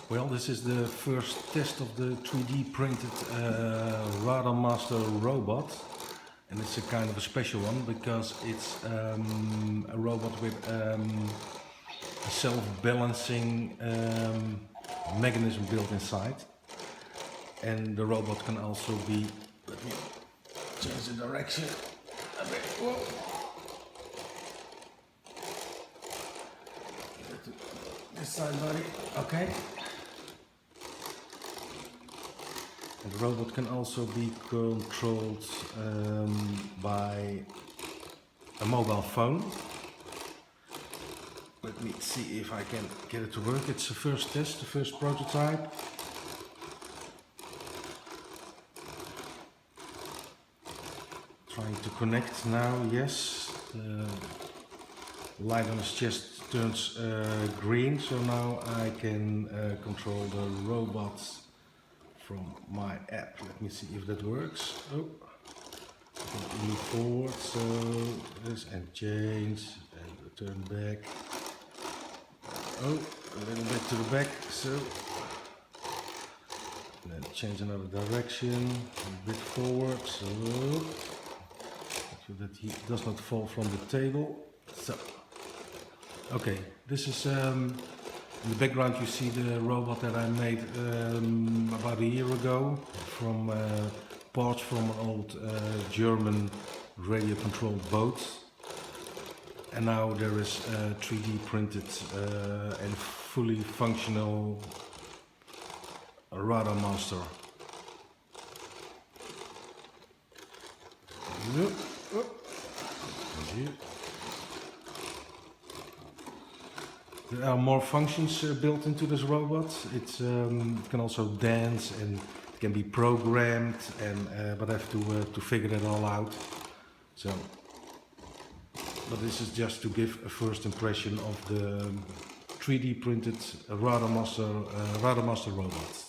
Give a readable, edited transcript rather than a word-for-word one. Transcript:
Well, this is the first test of the 3D printed Radamaster robot, and it's a kind of a special one because it's a robot with a self-balancing mechanism built inside, and the robot can also be, let me change the direction a bit. Whoa. This side, buddy. Okay. And the robot can also be controlled by a mobile phone. Let me see if I can get it to work. It's the first test, the first prototype. Trying to connect now, yes. The light on his chest turns green, so now I can control the robots from my app. Let me see if that works. Oh, I can move forward, so this, and change, and turn back. Oh, a little bit to the back, so. And then change another direction, a bit forward, so that he does not fall from the table. So, okay, this is in the background you see the robot that I made about a year ago from parts from an old German radio controlled boat. And now there is a 3D printed and fully functional Radamaster. There are more functions built into this robot. It can also dance and it can be programmed, and but I have to figure it all out. So, but this is just to give a first impression of the 3D printed Radamaster robot.